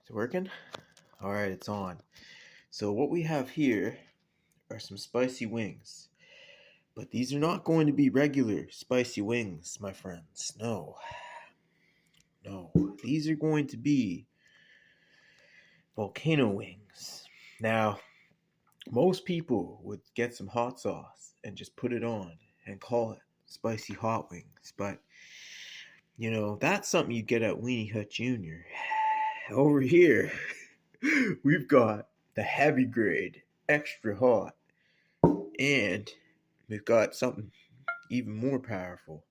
Is it working? Alright, it's on. So what we have here are some spicy wings. But these are not going to be regular spicy wings, my friends. No. No. These are going to be volcano wings. Now, most people would get some hot sauce and just put it on and call it spicy hot wings. But, that's something you get at Weenie Hut Jr. Over here, we've got the heavy grade, extra hot, and we've got something even more powerful.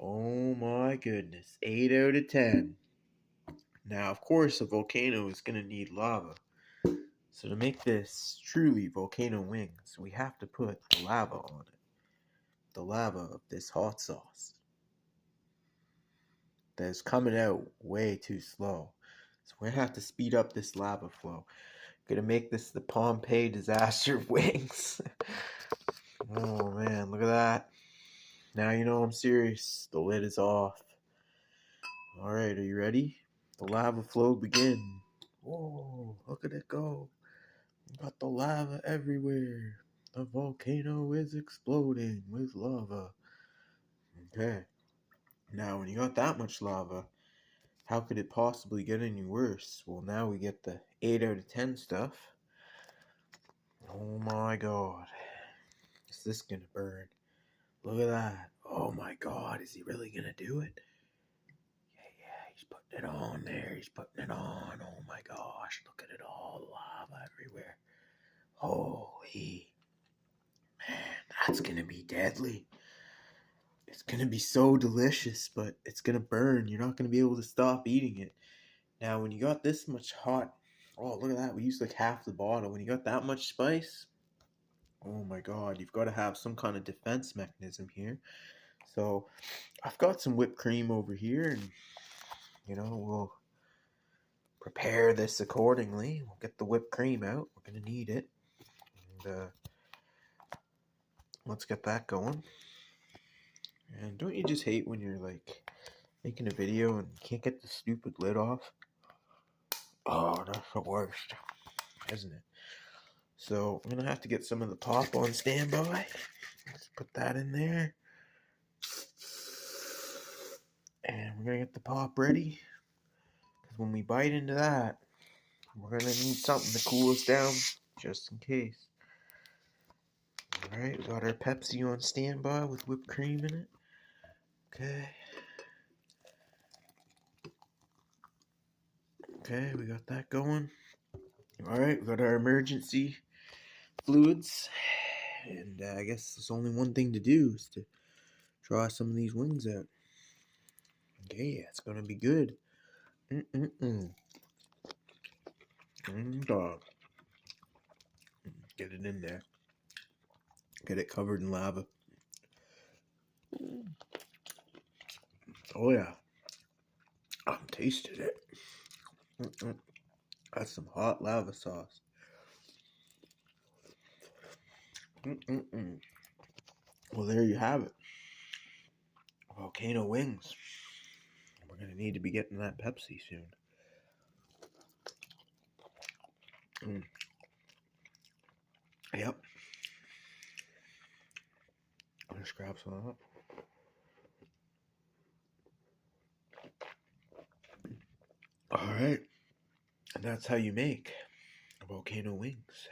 Oh my goodness, 8 out of 10. Now, of course, a volcano is going to need lava. So to make this truly volcano wings, we have to put the lava on it. The lava of this hot sauce that is coming out way too slow. So we're going to have to speed up this lava flow. Gonna make this the Pompeii disaster wings. Oh man, look at that. Now you know I'm serious. The lid is off. Alright, are you ready? The lava flow begin. Whoa, look at it go. Got the lava everywhere. The volcano is exploding with lava. Okay. Now when you got that much lava, how could it possibly get any worse? Well, now we get the 8 out of 10 stuff. Oh my god. Is this gonna burn? Look at that. Oh my god, is he really gonna do it? Yeah, he's putting it on there. He's putting it on. Oh my gosh, look at it all. Lava everywhere. Holy. Man, that's gonna be deadly. It's gonna be so delicious, but it's gonna burn. You're not gonna be able to stop eating it. Now, when you got this much hot, oh, look at that. We used like half the bottle. When you got that much spice, oh my god, you've got to have some kind of defense mechanism here. So, I've got some whipped cream over here, and, we'll prepare this accordingly. We'll get the whipped cream out. We're going to need it. And, let's get that going. And don't you just hate when you're, like, making a video and you can't get the stupid lid off? Oh, that's the worst, isn't it? So, I'm going to have to get some of the pop on standby. Let's put that in there. And we're going to get the pop ready. Because when we bite into that, we're going to need something to cool us down, just in case. Alright, we got our Pepsi on standby with whipped cream in it. Okay. Okay, we got that going. Alright, we got our emergency fluids. And I guess there's only one thing to do is to draw some of these wings out. Okay, it's gonna be good. Dog. Get it in there. Get it covered in lava. Oh yeah. I'm tasting it. That's some hot lava sauce. Well, there you have it. Volcano wings. We're going to need to be getting that Pepsi soon. Yep. I'm going to grab some up. Alright. And that's how you make volcano wings.